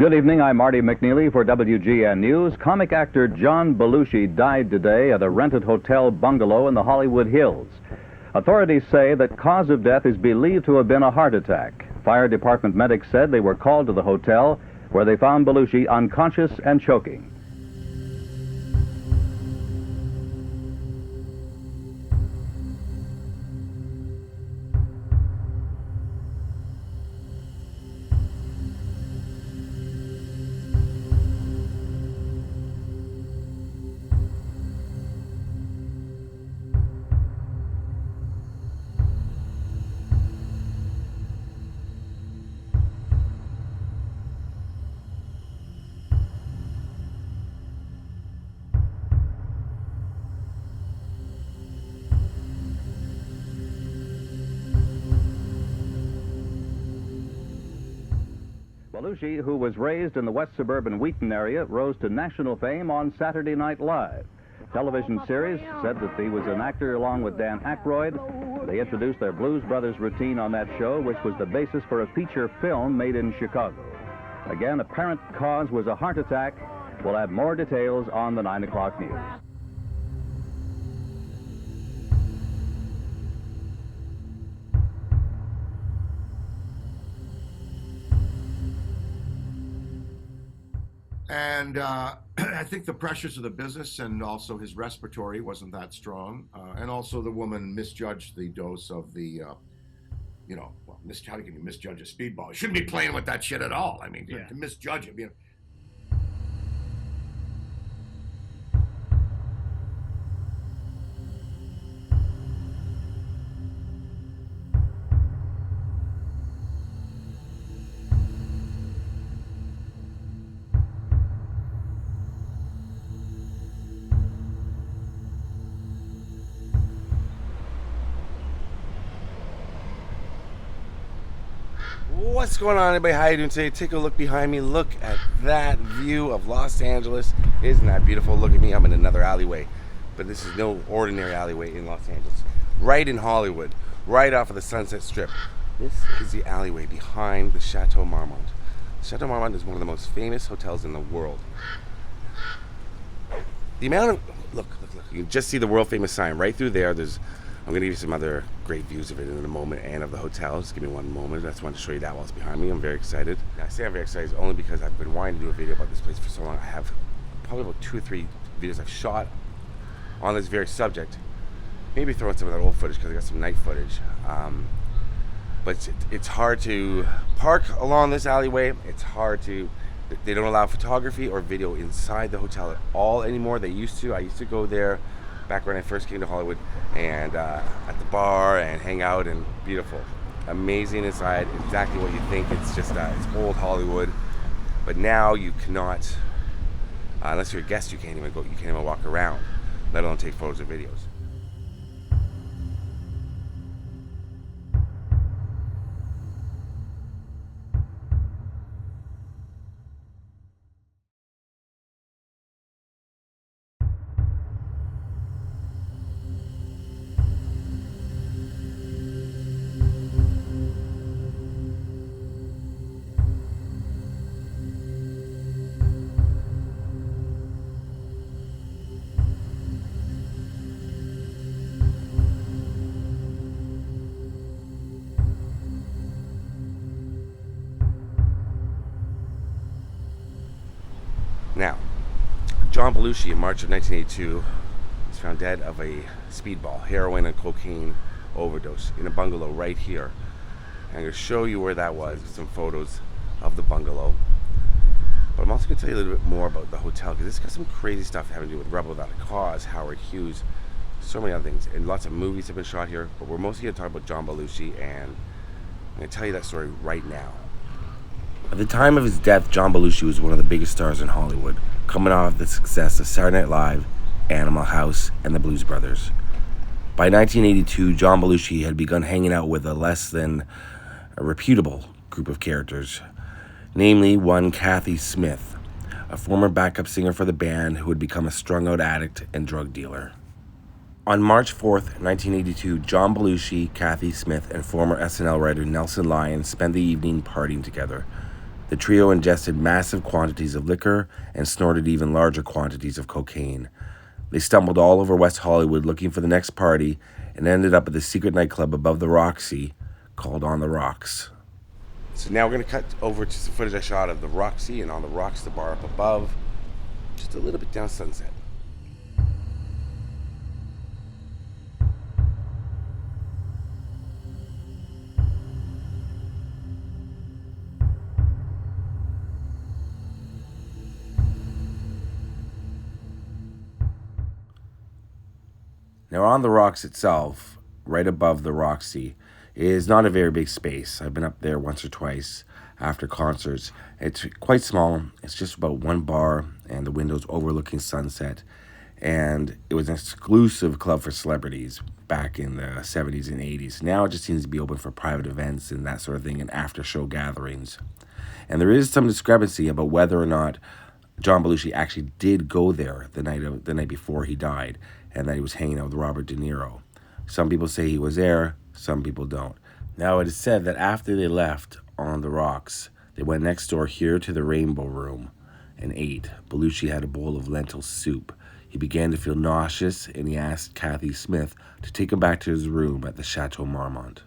Good evening, I'm Marty McNeely for WGN News. Comic actor John Belushi died today at a rented hotel bungalow in the Hollywood Hills. Authorities say that cause of death is believed to have been a heart attack. Fire department medics said they were called to the hotel, where they found Belushi unconscious and choking. Belushi, who was raised in the west suburban Wheaton area, rose to national fame on Saturday Night Live. Television series said that he was an actor along with Dan Aykroyd. They introduced their Blues Brothers routine on that show, which was the basis for a feature film made in Chicago. Again, apparent cause was a heart attack. We'll have more details on the 9 o'clock news. And I think the pressures of the business and also his respiratory wasn't that strong. And also the woman misjudged the dose of the, how can you misjudge a speedball? You shouldn't be playing with that shit at all. I mean, to misjudge it. What's going on, everybody? How you doing today? Take a look behind me. Look at that view of Los Angeles. Isn't that beautiful? Look at me. I'm in another alleyway. But this is no ordinary alleyway in Los Angeles. Right in Hollywood. Right off of the Sunset Strip. This is the alleyway behind the Chateau Marmont. Chateau Marmont is one of the most famous hotels in the world. The amount of... Look. You can just see the world-famous sign right through there. I'm going to give you some other great views of it in a moment and of the hotel. Just give me one moment. I just wanted to show you that while it's behind me. I'm very excited. I say I'm very excited only because I've been wanting to do a video about this place for so long. I have probably about 2 or 3 videos I've shot on this very subject. Maybe throw in some of that old footage because I got some night footage. But it's hard to park along this alleyway. It's hard to... They don't allow photography or video inside the hotel at all anymore. They used to. I used to go there back when I first came to Hollywood and at the bar and hang out, and beautiful, amazing inside, exactly what you think. It's just it's old Hollywood, but now you cannot, unless you're a guest, you can't even walk around, let alone take photos or videos. Now, John Belushi in March of 1982 was found dead of a speedball, heroin and cocaine overdose in a bungalow right here. And I'm going to show you where that was with some photos of the bungalow. But I'm also going to tell you a little bit more about the hotel, because it's got some crazy stuff having to do with Rebel Without a Cause, Howard Hughes, so many other things. And lots of movies have been shot here, but we're mostly going to talk about John Belushi, and I'm going to tell you that story right now. At the time of his death, John Belushi was one of the biggest stars in Hollywood, coming off the success of Saturday Night Live, Animal House, and the Blues Brothers. By 1982, John Belushi had begun hanging out with a less than reputable group of characters, namely one Kathy Smith, a former backup singer for the band who had become a strung-out addict and drug dealer. On March 4th, 1982, John Belushi, Kathy Smith, and former SNL writer Nelson Lyons spent the evening partying together. The trio ingested massive quantities of liquor and snorted even larger quantities of cocaine. They stumbled all over West Hollywood looking for the next party and ended up at the secret nightclub above the Roxy called On the Rocks. So now we're going to cut over to some footage I shot of the Roxy, and On the Rocks, the bar up above, just a little bit down Sunset. Now, On the Rocks itself, right above the Roxy, is not a very big space. I've been up there once or twice after concerts. It's quite small. It's just about one bar and the windows overlooking Sunset. And it was an exclusive club for celebrities back in the 70s and 80s. Now it just seems to be open for private events and that sort of thing and after-show gatherings. And there is some discrepancy about whether or not John Belushi actually did go there the night before he died, and that he was hanging out with Robert De Niro. Some people say he was there, some people don't. Now, it is said that after they left On the Rocks, they went next door here to the Rainbow Room and ate. Belushi had a bowl of lentil soup. He began to feel nauseous, and he asked Kathy Smith to take him back to his room at the Chateau Marmont.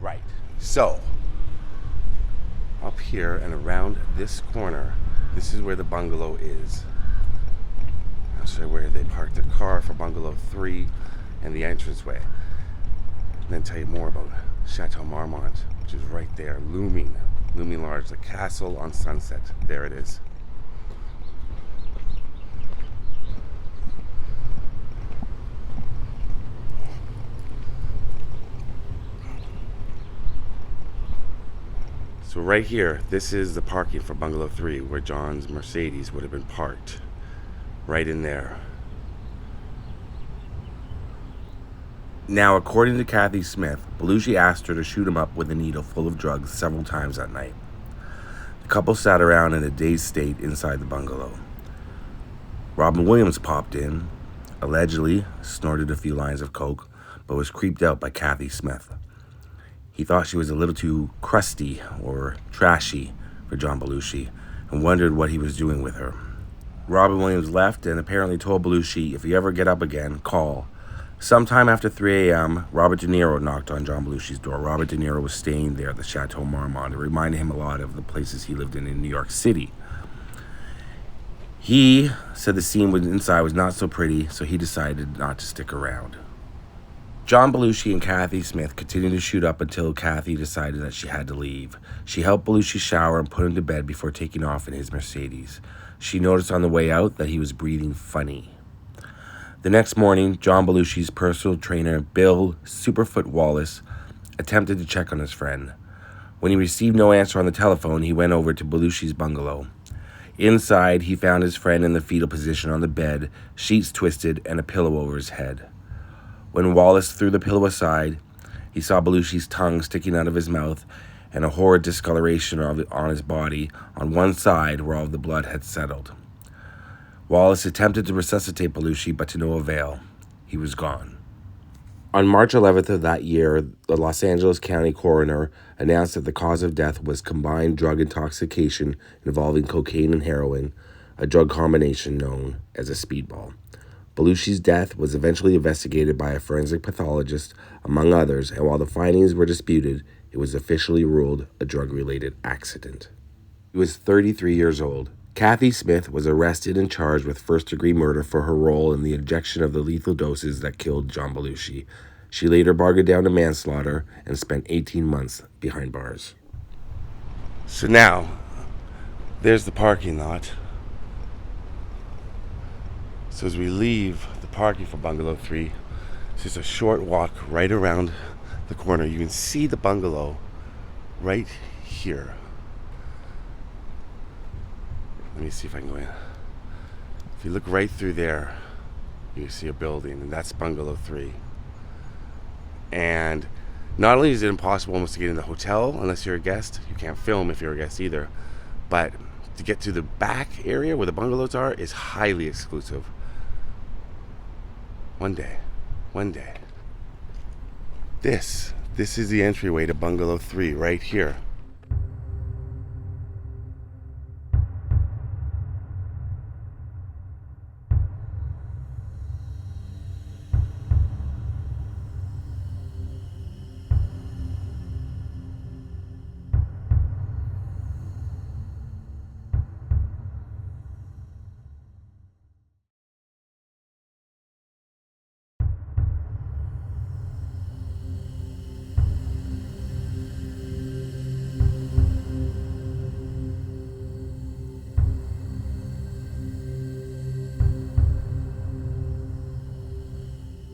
Right. So, up here and around this corner, this is where the bungalow is. I'll show you where they parked their car for bungalow 3 and the entranceway. And then tell you more about Chateau Marmont, which is right there, looming large, the castle on Sunset. There it is. So right here, this is the parking for bungalow 3, where John's Mercedes would have been parked. Right in there. Now, according to Kathy Smith, Belushi asked her to shoot him up with a needle full of drugs several times that night. The couple sat around in a dazed state inside the bungalow. Robin Williams popped in, allegedly snorted a few lines of coke, but was creeped out by Kathy Smith. He thought she was a little too crusty or trashy for John Belushi and wondered what he was doing with her. Robin Williams left and apparently told Belushi, if you ever get up again, call. Sometime after 3 a.m., Robert De Niro knocked on John Belushi's door. Robert De Niro was staying there at the Chateau Marmont. It reminded him a lot of the places he lived in New York City. He said the scene inside was not so pretty, so he decided not to stick around. John Belushi and Kathy Smith continued to shoot up until Kathy decided that she had to leave. She helped Belushi shower and put him to bed before taking off in his Mercedes. She noticed on the way out that he was breathing funny. The next morning, John Belushi's personal trainer, Bill Superfoot Wallace, attempted to check on his friend. When he received no answer on the telephone, he went over to Belushi's bungalow. Inside, he found his friend in the fetal position on the bed, sheets twisted, and a pillow over his head. When Wallace threw the pillow aside, he saw Belushi's tongue sticking out of his mouth and a horrid discoloration on his body on one side where all the blood had settled. Wallace attempted to resuscitate Belushi, but to no avail. He was gone. On March 11th of that year, the Los Angeles County coroner announced that the cause of death was combined drug intoxication involving cocaine and heroin, a drug combination known as a speedball. Belushi's death was eventually investigated by a forensic pathologist, among others, and while the findings were disputed, it was officially ruled a drug-related accident. He was 33 years old. Kathy Smith was arrested and charged with first-degree murder for her role in the injection of the lethal doses that killed John Belushi. She later bargained down to manslaughter and spent 18 months behind bars. So now, there's the parking lot. So as we leave the parking for bungalow 3, it's just a short walk right around the corner. You can see the bungalow right here. Let me see if I can go in. If you look right through there, you see a building, and that's bungalow 3. And Not only is it impossible almost to get in the hotel unless you're a guest, you can't film if you're a guest either, but to get to the back area where the bungalows are is highly exclusive. One day. This is the entryway to Bungalow 3 right here.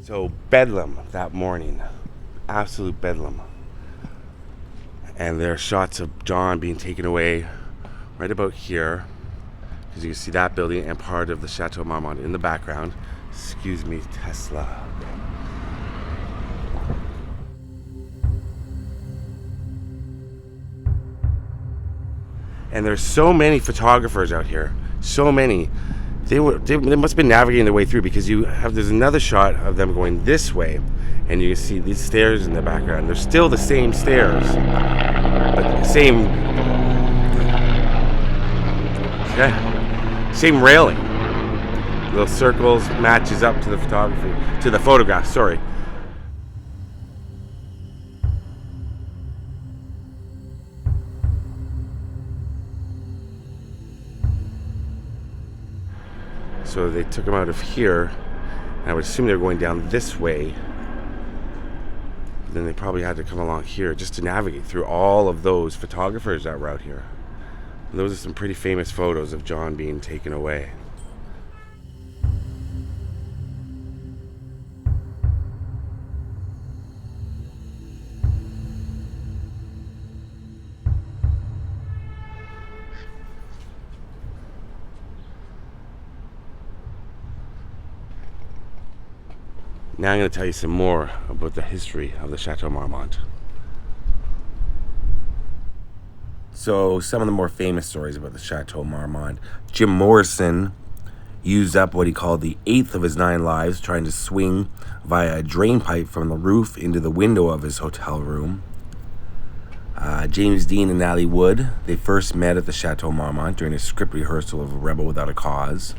So bedlam that morning, absolute bedlam. And there are shots of John being taken away right about here, because you can see that building and part of the Chateau Marmont in the background. Excuse me, Tesla. And there's so many photographers out here, so many. They must have been navigating their way through, because there's another shot of them going this way, and you can see these stairs in the background. They're still the same stairs, but same railing. Little circles matches up to the photograph. Sorry. So they took him out of here, and I would assume they're going down this way. Then they probably had to come along here just to navigate through all of those photographers that were out here. And those are some pretty famous photos of John being taken away. Now I'm going to tell you some more about the history of the Chateau Marmont. So some of the more famous stories about the Chateau Marmont. Jim Morrison used up what he called the 8th of his 9 lives trying to swing via a drain pipe from the roof into the window of his hotel room. James Dean and Natalie Wood, they first met at the Chateau Marmont during a script rehearsal of Rebel Without a Cause.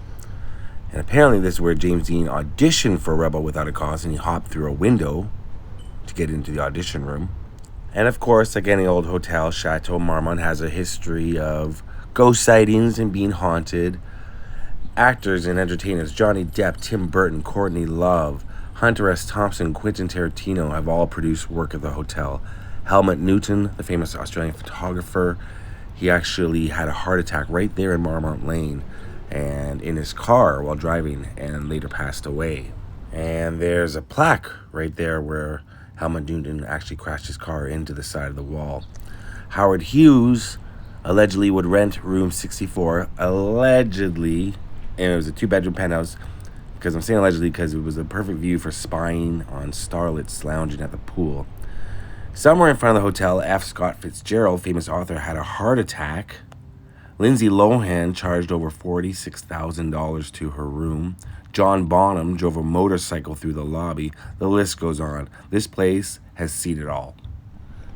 And apparently this is where James Dean auditioned for Rebel Without a Cause, and he hopped through a window to get into the audition room. And of course, like any old hotel, Chateau Marmont has a history of ghost sightings and being haunted. Actors and entertainers Johnny Depp, Tim Burton, Courtney Love, Hunter S. Thompson, Quentin Tarantino have all produced work at the hotel. Helmut Newton, the famous Australian photographer, he actually had a heart attack right there in Marmont Lane and in his car while driving, and later passed away. And there's a plaque right there where Helmut Newton actually crashed his car into the side of the wall. Howard Hughes allegedly would rent room 64, allegedly, and it was a 2-bedroom penthouse, because I'm saying allegedly because it was a perfect view for spying on starlets lounging at the pool. Somewhere in front of the hotel, F. Scott Fitzgerald, famous author, had a heart attack. Lindsay Lohan charged over $46,000 to her room. John Bonham drove a motorcycle through the lobby. The list goes on. This place has seen it all.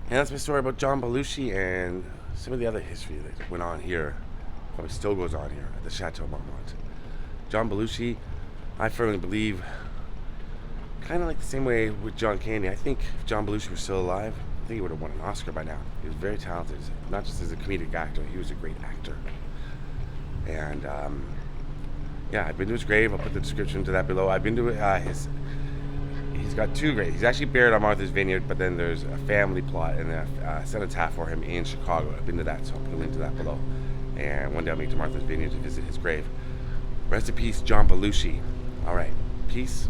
And that's my story about John Belushi and some of the other history that went on here, probably still goes on here at the Chateau Marmont. John Belushi, I firmly believe, kind of like the same way with John Candy. I think if John Belushi was still alive, I think he would have won an Oscar by now. He was very talented, not just as a comedic actor, he was a great actor. And yeah, I've been to his grave. I'll put the description to that below. I've been to he's got 2 graves. He's actually buried on Martha's Vineyard, but then there's a family plot and a cenotaph for him in Chicago. I've been to that, so I'll put a link to that below. And one day I'll make it to Martha's Vineyard to visit his grave. Rest in peace, John Belushi. All right, peace.